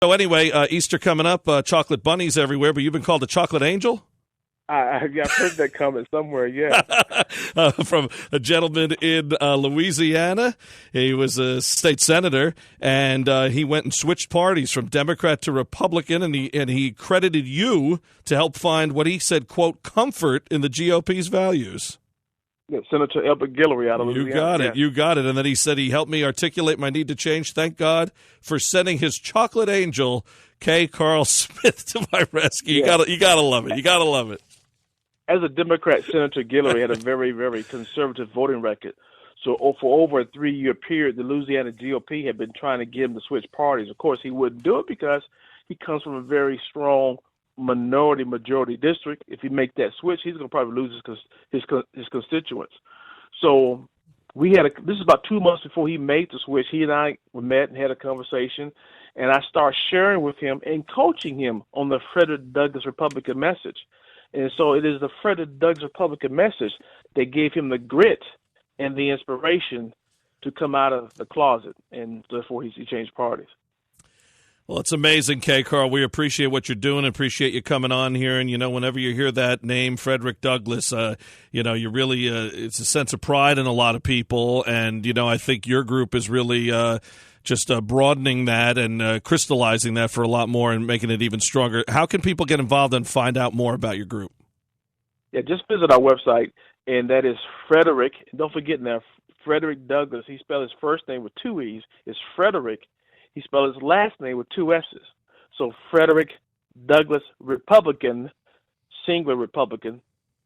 So anyway, Easter coming up, chocolate bunnies everywhere, but you've been called a chocolate angel? I've heard that comment somewhere, yeah. From a gentleman in Louisiana. He was a state senator, and he went and switched parties from Democrat to Republican, and he credited you to help find what he said, quote, comfort in the GOP's values. Yeah, Senator Elbert Guillory out of Louisiana. You got it. You got it. And then he said he helped me articulate my need to change. Thank God for sending his chocolate angel, KCarl Smith, to my rescue. Yeah. You gotta love it. You gotta love it. As a Democrat, Senator Guillory had a very, very conservative voting record. So for over a 3-year period, the Louisiana GOP had been trying to get him to switch parties. Of course, he wouldn't do it because he comes from a very strong majority district. If he make that switch, he's going to probably lose his constituents. So this is about 2 months before he made the switch. He and I met and had a conversation, and I started sharing with him and coaching him on the Frederick Douglass Republican message. And so it is the Frederick Douglass Republican message that gave him the grit and the inspiration to come out of the closet, and therefore he changed parties. Well, it's amazing, KCarl. We appreciate what you're doing, appreciate you coming on here. And, whenever you hear that name, Frederick Douglass, you really, it's a sense of pride in a lot of people. And, I think your group is really just broadening that and crystallizing that for a lot more and making it even stronger. How can people get involved and find out more about your group? Yeah, just visit our website, and that is Frederick. Don't forget now, Frederick Douglass. He spelled his first name with 2 E's. It's Frederick. He spelled his last name with 2 S's. So Frederick Douglass Republican, singular Republican,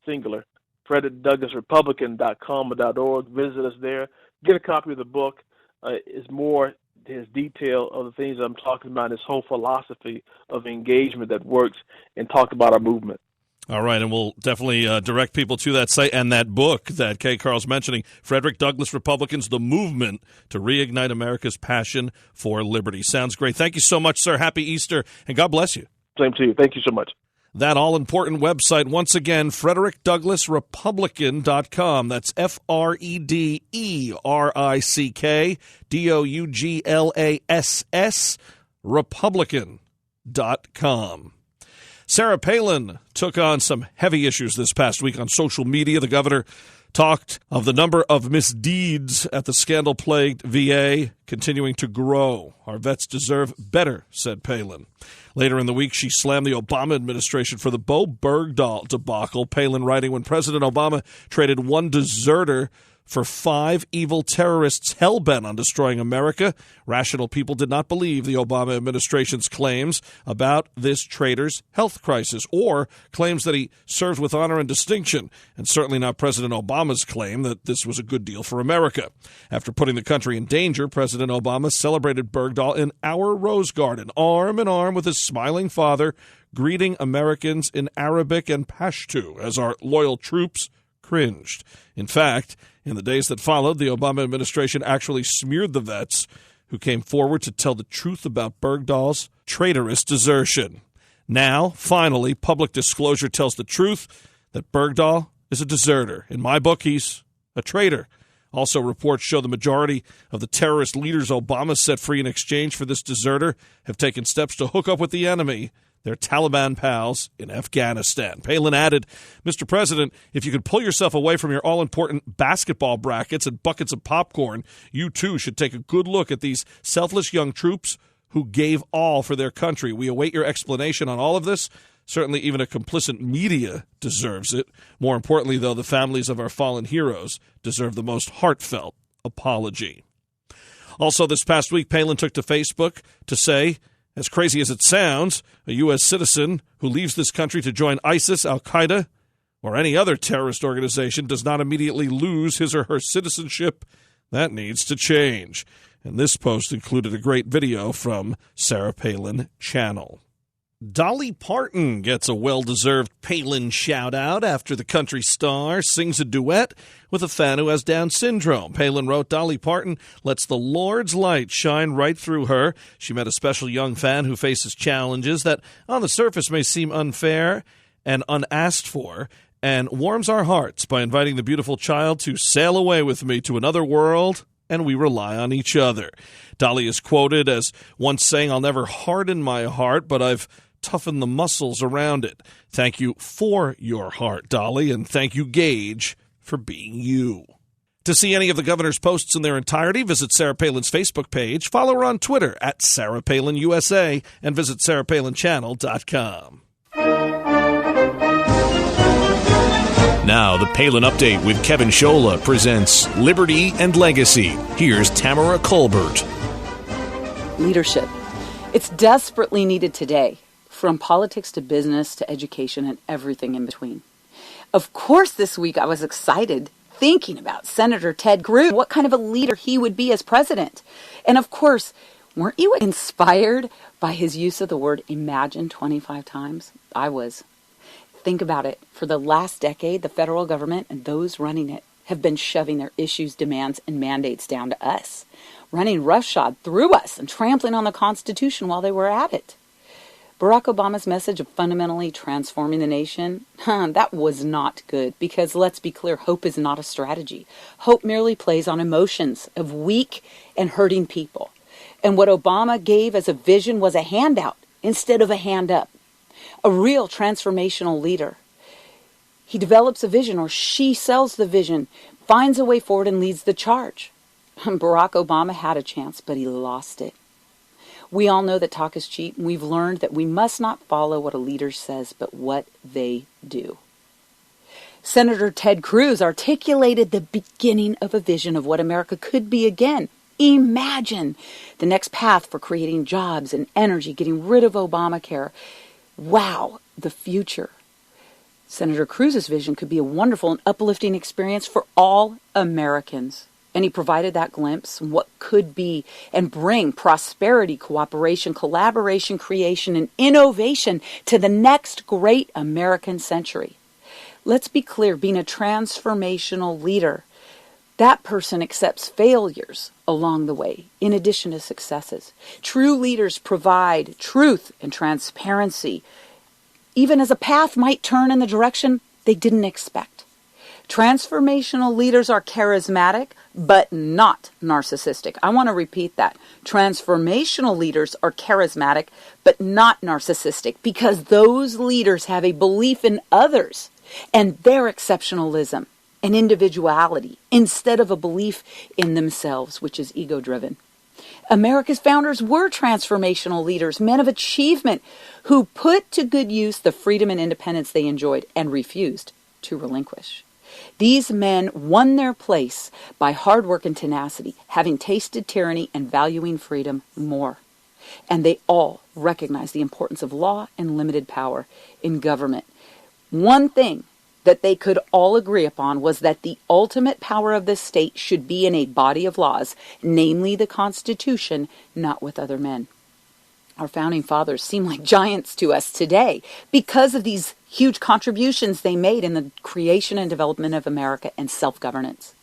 singular. FrederickDouglassRepublican.com or .org. Visit us there. Get a copy of the book. It's more his detail of the things I'm talking about, this whole philosophy of engagement that works, and talk about our movement. All right, and we'll definitely direct people to that site and that book that KCarl's mentioning, Frederick Douglass Republicans, The Movement to Reignite America's Passion for Liberty. Sounds great. Thank you so much, sir. Happy Easter, and God bless you. Same to you. Thank you so much. That all-important website, once again, FrederickDouglassRepublican.com. That's FrederickDouglass, Republican.com. Sarah Palin took on some heavy issues this past week on social media. The governor talked of the number of misdeeds at the scandal-plagued VA continuing to grow. Our vets deserve better, said Palin. Later in the week, she slammed the Obama administration for the Bo Bergdahl debacle. Palin writing, when President Obama traded one deserter for 5 evil terrorists hell-bent on destroying America, rational people did not believe the Obama administration's claims about this traitor's health crisis or claims that he served with honor and distinction, and certainly not President Obama's claim that this was a good deal for America. After putting the country in danger, President Obama celebrated Bergdahl in our Rose Garden, arm in arm with his smiling father, greeting Americans in Arabic and Pashto as our loyal troops cringed. In fact, in the days that followed, the Obama administration actually smeared the vets who came forward to tell the truth about Bergdahl's traitorous desertion. Now, finally, public disclosure tells the truth that Bergdahl is a deserter. In my book, he's a traitor. Also, reports show the majority of the terrorist leaders Obama set free in exchange for this deserter have taken steps to hook up with the enemy, their Taliban pals in Afghanistan. Palin added, Mr. President, if you could pull yourself away from your all-important basketball brackets and buckets of popcorn, you too should take a good look at these selfless young troops who gave all for their country. We await your explanation on all of this. Certainly even a complicit media deserves it. More importantly, though, the families of our fallen heroes deserve the most heartfelt apology. Also, this past week, Palin took to Facebook to say, as crazy as it sounds, a U.S. citizen who leaves this country to join ISIS, Al-Qaeda, or any other terrorist organization does not immediately lose his or her citizenship. That needs to change. And this post included a great video from Sarah Palin channel. Dolly Parton gets a well-deserved Palin shout-out after the country star sings a duet with a fan who has Down syndrome. Palin wrote, Dolly Parton lets the Lord's light shine right through her. She met a special young fan who faces challenges that on the surface may seem unfair and unasked for, and warms our hearts by inviting the beautiful child to sail away with me to another world and we rely on each other. Dolly is quoted as once saying, "I'll never harden my heart, but I've toughened the muscles around it." Thank you for your heart, Dolly, and thank you, Gage, for being you. To see any of the governor's posts in their entirety, visit Sarah Palin's Facebook page, follow her on Twitter at Sarah Palin USA, and visit sarahpalinchannel.com. Now, the Palin Update with Kevin Scholla presents Liberty and Legacy. Here's Tamara Colbert. Leadership. It's desperately needed today, from politics to business to education and everything in between. Of course, this week I was excited thinking about Senator Ted Cruz, what kind of a leader he would be as president. And of course, weren't you inspired by his use of the word imagine 25 times? I was. Think about it. For the last decade, the federal government and those running it have been shoving their issues, demands, and mandates down to us, running roughshod through us and trampling on the Constitution while they were at it. Barack Obama's message of fundamentally transforming the nation, that was not good, because let's be clear, hope is not a strategy. Hope merely plays on emotions of weak and hurting people. And what Obama gave as a vision was a handout instead of a hand up. A real transformational leader. He develops a vision, or she sells the vision, finds a way forward and leads the charge. Barack Obama had a chance, but he lost it. We all know that talk is cheap, and we've learned that we must not follow what a leader says, but what they do. Senator Ted Cruz articulated the beginning of a vision of what America could be again. Imagine the next path for creating jobs and energy, getting rid of Obamacare. Wow, the future. Senator Cruz's vision could be a wonderful and uplifting experience for all Americans. And he provided that glimpse of what could be and bring prosperity, cooperation, collaboration, creation, and innovation to the next great American century. Let's be clear, being a transformational leader, that person accepts failures along the way, in addition to successes. True leaders provide truth and transparency, even as a path might turn in the direction they didn't expect. Transformational leaders are charismatic, but not narcissistic. I want to repeat that. Transformational leaders are charismatic, but not narcissistic, because those leaders have a belief in others and their exceptionalism and individuality instead of a belief in themselves, which is ego-driven. America's founders were transformational leaders, men of achievement, who put to good use the freedom and independence they enjoyed and refused to relinquish. These men won their place by hard work and tenacity, having tasted tyranny and valuing freedom more. And they all recognized the importance of law and limited power in government. One thing that they could all agree upon was that the ultimate power of the state should be in a body of laws, namely the Constitution, not with other men. Our founding fathers seem like giants to us today because of these huge contributions they made in the creation and development of America and self-governance.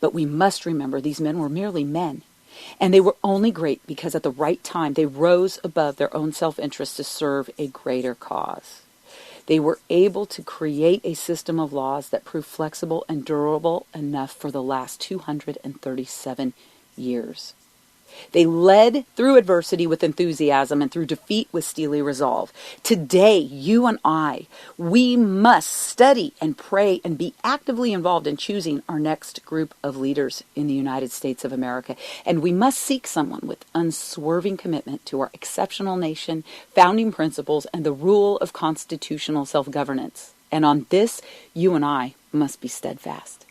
But we must remember these men were merely men, and they were only great because at the right time they rose above their own self-interest to serve a greater cause. They were able to create a system of laws that proved flexible and durable enough for the last 237 years. They led through adversity with enthusiasm and through defeat with steely resolve. Today, you and I, we must study and pray and be actively involved in choosing our next group of leaders in the United States of America. And we must seek someone with unswerving commitment to our exceptional nation, founding principles, and the rule of constitutional self-governance. And on this, you and I must be steadfast.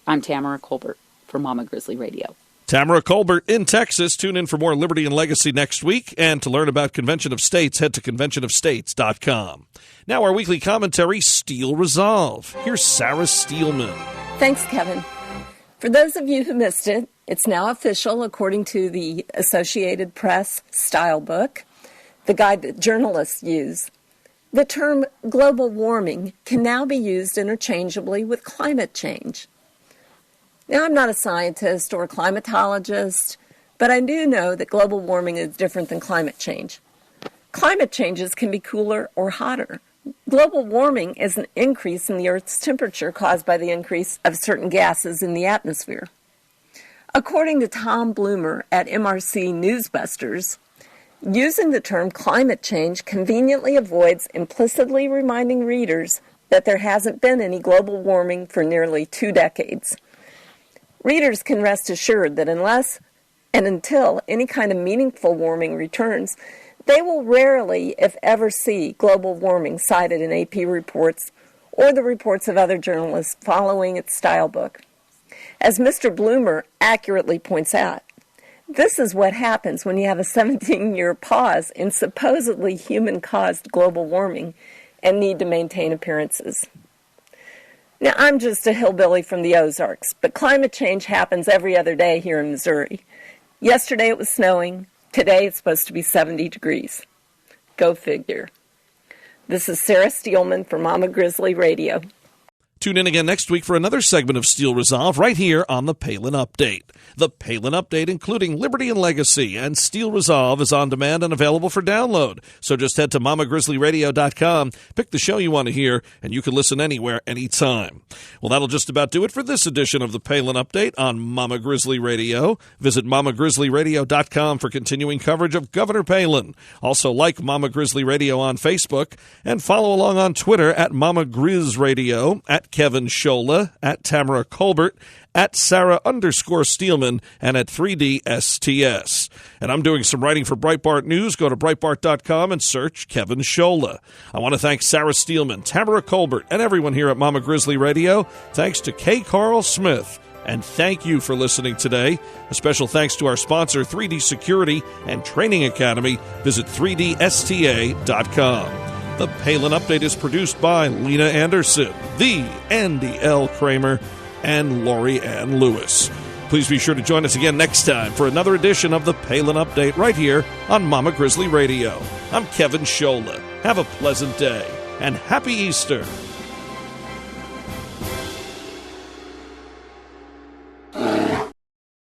I'm Tamara Colbert for Mama Grizzly Radio. Tamara Colbert in Texas. Tune in for more Liberty and Legacy next week. And to learn about Convention of States, head to conventionofstates.com. Now our weekly commentary, Steel Resolve. Here's Sarah Steelman. Thanks, Kevin. For those of you who missed it, it's now official according to the Associated Press style book, the guide that journalists use. The term global warming can now be used interchangeably with climate change. Now, I'm not a scientist or a climatologist, but I do know that global warming is different than climate change. Climate changes can be cooler or hotter. Global warming is an increase in the Earth's temperature caused by the increase of certain gases in the atmosphere. According to Tom Bloomer at MRC Newsbusters, using the term climate change conveniently avoids implicitly reminding readers that there hasn't been any global warming for nearly 2 decades. Readers can rest assured that unless and until any kind of meaningful warming returns, they will rarely, if ever, see global warming cited in AP reports or the reports of other journalists following its style book. As Mr. Bloomer accurately points out, this is what happens when you have a 17-year pause in supposedly human-caused global warming and need to maintain appearances. Now, I'm just a hillbilly from the Ozarks, but climate change happens every other day here in Missouri. Yesterday it was snowing. Today it's supposed to be 70 degrees. Go figure. This is Sarah Steelman for Mama Grizzly Radio. Tune in again next week for another segment of Steel Resolve right here on the Palin Update. The Palin Update, including Liberty and Legacy and Steel Resolve, is on demand and available for download. So just head to mamagrizzlyradio.com, pick the show you want to hear, and you can listen anywhere, anytime. Well, that'll just about do it for this edition of the Palin Update on Mama Grizzly Radio. Visit mamagrizzlyradio.com for continuing coverage of Governor Palin. Also like Mama Grizzly Radio on Facebook, and follow along on Twitter at Mama Grizz Radio, at Kevin Schola, at Tamara Colbert, at Sarah_Steelman, and at 3DSTS. And I'm doing some writing for Breitbart News. Go to Breitbart.com and search Kevin Schola. I want to thank Sarah Steelman, Tamara Colbert, and everyone here at Mama Grizzly Radio. Thanks to KCarl Smith. And thank you for listening today. A special thanks to our sponsor, 3D Security and Training Academy. Visit 3dsta.com. The Palin Update is produced by Lena Anderson, the Andy L. Kramer, and Lori Ann Lewis. Please be sure to join us again next time for another edition of the Palin Update right here on Mama Grizzly Radio. I'm Kevin Schola. Have a pleasant day and happy Easter.